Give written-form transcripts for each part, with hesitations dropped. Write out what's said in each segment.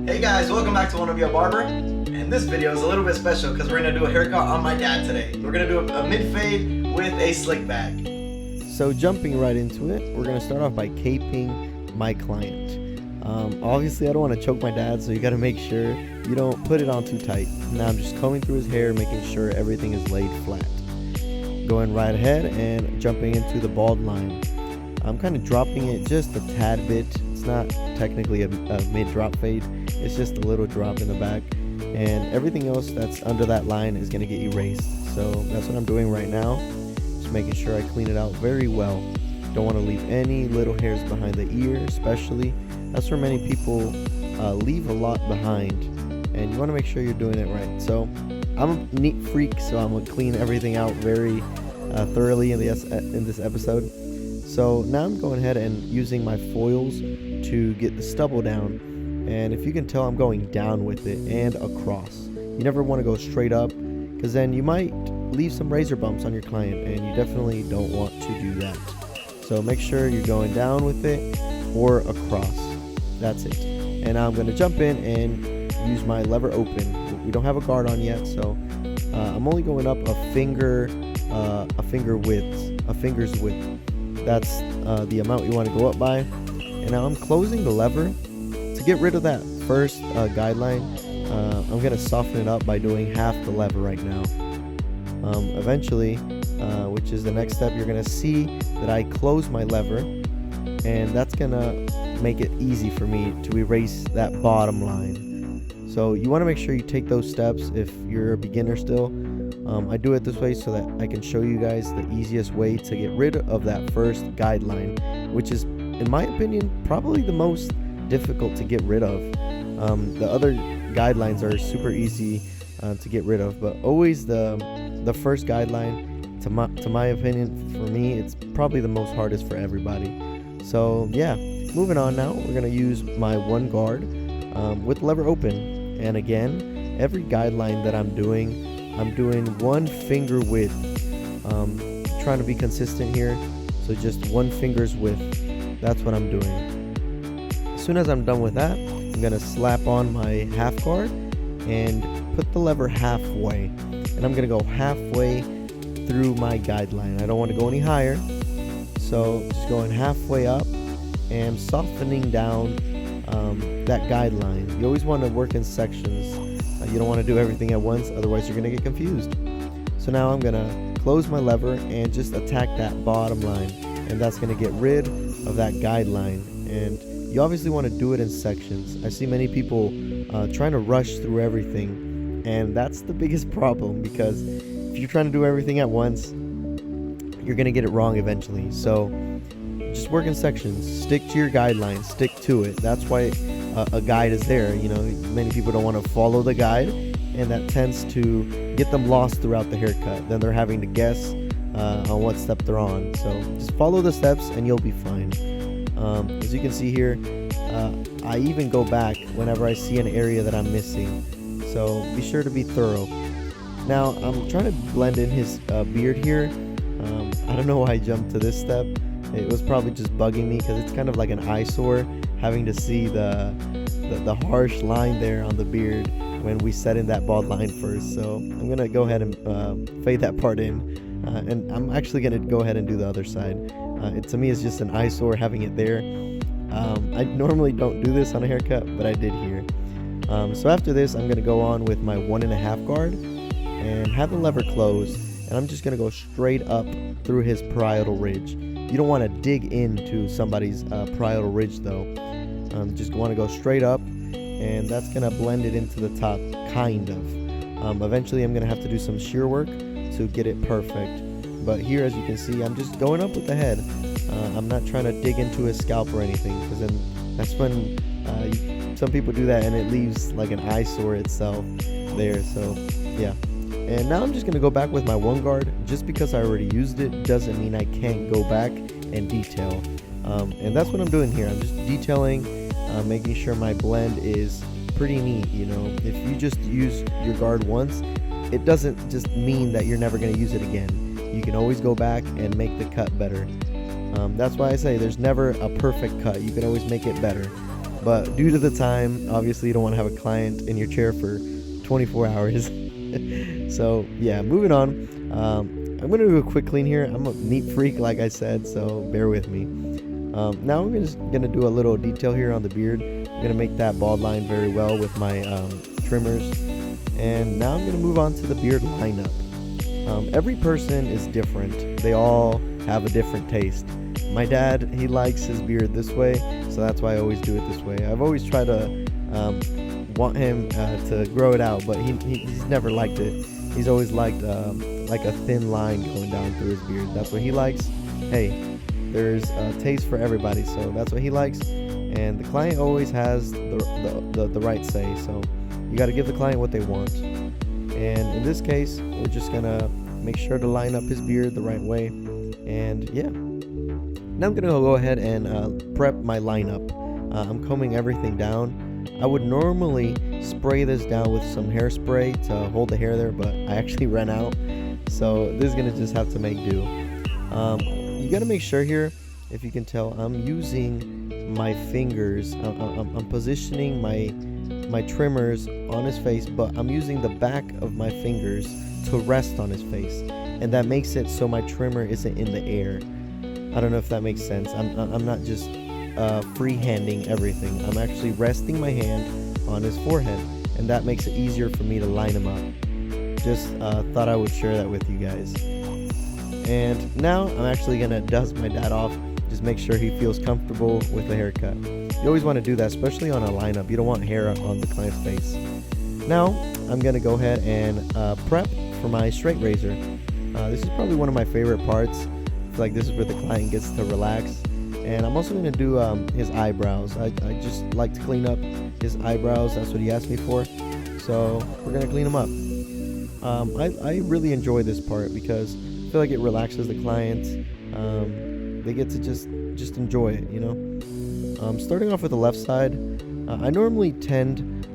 Hey guys, welcome back to One of Your Barber. And this video is a little bit special because we're going to do a haircut on my dad today. We're going to do a mid-fade with a slick back. So jumping right into it, we're going to start off by caping my client. Obviously I don't want to choke my dad, so you got to make sure you don't put it on too tight. Now I'm just combing through his hair, making sure everything is laid flat. Going right ahead and jumping into the bald line. I'm kind of dropping it just a tad bit. It's not technically a mid-drop fade. It's just a little drop in the back. And everything else that's under that line is going to get erased. So that's what I'm doing right now. Just making sure I clean it out very well. Don't want to leave any little hairs behind the ear, especially. That's where many people leave a lot behind. And you want to make sure you're doing it right. So I'm a neat freak, so I'm going to clean everything out very thoroughly in this episode. So now I'm going ahead and using my foils to get the stubble down. And if you can tell, I'm going down with it and across. You never want to go straight up because then you might leave some razor bumps on your client, and you definitely don't want to do that. So make sure you're going down with it or across. That's it. And now I'm going to jump in and use my lever open. We don't have a guard on yet, so I'm only going up a finger's width. That's the amount you want to go up by. And now I'm closing the lever to get rid of that first guideline. I'm going to soften it up by doing half the lever right now. Eventually, which is the next step, you're going to see that I close my lever, and that's going to make it easy for me to erase that bottom line. So you want to make sure you take those steps if you're a beginner still. I do it this way so that I can show you guys the easiest way to get rid of that first guideline, which is, in my opinion, probably the most difficult to get rid of. The other guidelines are super easy to get rid of, but always the first guideline, to my opinion, for me, it's probably the most hardest for everybody. So yeah, moving on now, we're going to use my one guard with lever open. And again, every guideline that I'm doing one finger width. Trying to be consistent here, so just one finger's width. That's what I'm doing. As soon as I'm done with that, I'm gonna slap on my half guard and put the lever halfway, and I'm gonna go halfway through my guideline. I don't want to go any higher, so just going halfway up and softening down that guideline. You always want to work in sections. You don't want to do everything at once, otherwise you're going to get confused. So now I'm going to close my lever and just attack that bottom line, and that's going to get rid of that guideline. And you obviously want to do it in sections. I see many people trying to rush through everything, and that's the biggest problem, because if you're trying to do everything at once, you're going to get it wrong eventually. So just work in sections, stick to your guidelines, stick to it. That's why a guide is there. You know, many people don't want to follow the guide, and that tends to get them lost throughout the haircut. Then they're having to guess on what step they're on. So just follow the steps and you'll be fine. As you can see here, I even go back whenever I see an area that I'm missing. So be sure to be thorough. Now I'm trying to blend in his beard here. I don't know why I jumped to this step. It was probably just bugging me because it's kind of like an eyesore having to see the harsh line there on the beard when we set in that bald line first. So I'm going to go ahead and fade that part in. And I'm actually going to go ahead and do the other side. To me, it's just an eyesore having it there. I normally don't do this on a haircut, but I did here. So after this, I'm going to go on with my 1.5 guard and have the lever closed. And I'm just going to go straight up through his parietal ridge. You don't want to dig into somebody's parietal ridge though. Just want to go straight up, and that's going to blend it into the top, kind of. Eventually I'm going to have to do some shear work to get it perfect. But here, as you can see, I'm just going up with the head. I'm not trying to dig into his scalp or anything, because then that's when some people do that and it leaves like an eyesore itself there. So yeah. And now I'm just going to go back with my one guard. Just because I already used it doesn't mean I can't go back and detail. And that's what I'm doing here. I'm just detailing, making sure my blend is pretty neat. You know, if you just use your guard once, it doesn't just mean that you're never going to use it again. You can always go back and make the cut better. That's why I say there's never a perfect cut. You can always make it better. but due to the time, obviously you don't want to have a client in your chair for 24 hours. So yeah, moving on. I'm gonna do a quick clean here. I'm a neat freak, like I said, so bear with me. Now I'm just gonna do a little detail here on the beard. I'm gonna make that bald line very well with my trimmers. And now I'm gonna move on to the beard lineup. Every person is different. They all have a different taste. My dad, he likes his beard this way, so that's why I always do it this way. I've always tried to want him to grow it out, but he's never liked it. He's always liked like a thin line going down through his beard. That's what he likes. Hey, there's a taste for everybody, so that's what he likes. And the client always has the right say, so you got to give the client what they want. And in this case, we're just gonna make sure to line up his beard the right way. And yeah, now I'm gonna go ahead and prep my lineup. I'm combing everything down. I would normally spray this down with some hairspray to hold the hair there, but I actually ran out, so this is gonna just have to make do. You gotta make sure here, if you can tell, I'm using my fingers. I'm positioning my trimmers on his face, but I'm using the back of my fingers to rest on his face, and that makes it so my trimmer isn't in the air. I don't know if that makes sense. I'm not just freehanding everything. I'm actually resting my hand on his forehead, and that makes it easier for me to line him up. Just thought I would share that with you guys. And now I'm actually gonna dust my dad off, just make sure he feels comfortable with the haircut. You always want to do that, especially on a lineup. You don't want hair on the client's face. Now I'm gonna go ahead and prep for my straight razor. This is probably one of my favorite parts. I feel like this is where the client gets to relax. And I'm also gonna do his eyebrows. I just like to clean up his eyebrows. That's what he asked me for, so we're gonna clean them up. I really enjoy this part because I feel like it relaxes the client. They get to just enjoy it, you know. Starting off with the left side, I normally tend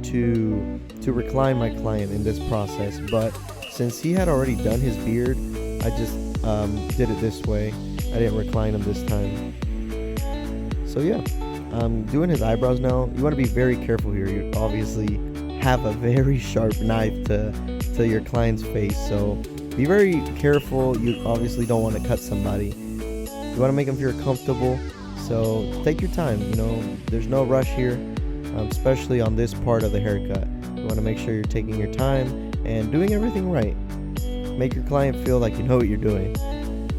to recline my client in this process, but since he had already done his beard, I just did it this way. I didn't recline him this time. So yeah, I'm doing his eyebrows now. You want to be very careful here. You obviously have a very sharp knife to your client's face, so be very careful. You obviously don't want to cut somebody. You want to make them feel comfortable, so take your time. You know, there's no rush here, especially on this part of the haircut. You want to make sure you're taking your time and doing everything right. Make your client feel like you know what you're doing.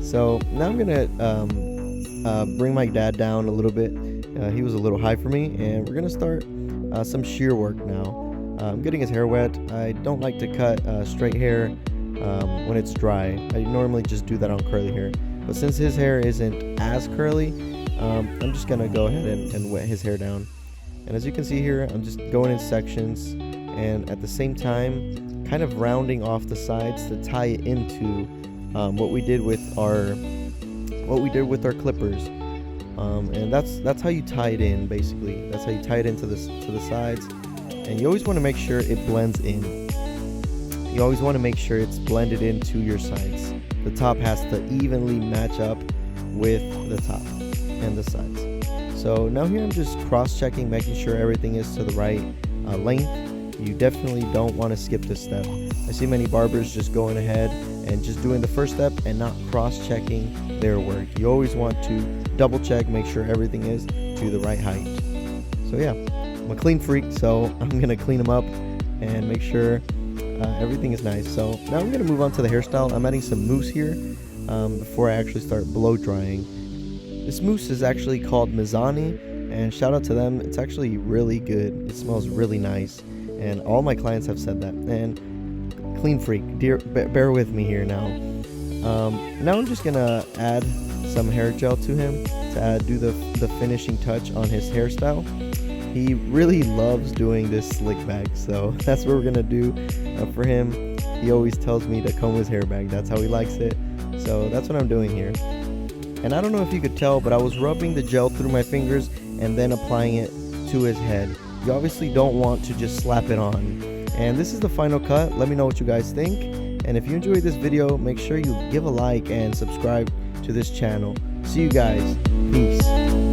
So now I'm gonna bring my dad down a little bit. He was a little high for me, and we're gonna start some shear work now. I'm getting his hair wet. I don't like to cut straight hair when it's dry. I normally just do that on curly hair, but since his hair isn't as curly, I'm just gonna go ahead and wet his hair down. And as you can see here, I'm just going in sections, and at the same time kind of rounding off the sides to tie it into what we did with our clippers. And that's how you tie it in, basically. That's how you tie it into the sides. And you always want to make sure it blends in. You always want to make sure it's blended into your sides. The top has to evenly match up with the top and the sides. So now here I'm just cross-checking, making sure everything is to the right length. You definitely don't want to skip this step. I see many barbers just going ahead and just doing the first step and not cross-checking their work. You always want to double-check, make sure everything is to the right height. So yeah, I'm a clean freak, so I'm going to clean them up and make sure everything is nice. So now I'm going to move on to the hairstyle. I'm adding some mousse here before I actually start blow drying. This mousse is actually called Mizani, and shout out to them. It's actually really good. It smells really nice, and all my clients have said that. And clean freak, bear with me here now. Now I'm just gonna add some hair gel to him to do the finishing touch on his hairstyle. He really loves doing this slick back, so that's what we're gonna do for him. He always tells me to comb his hair back. That's how he likes it, so that's what I'm doing here. And I don't know if you could tell, but I was rubbing the gel through my fingers and then applying it to his head. You obviously don't want to just slap it on. And this is the final cut. Let me know what you guys think. And if you enjoyed this video, make sure you give a like and subscribe to this channel. See you guys. Peace.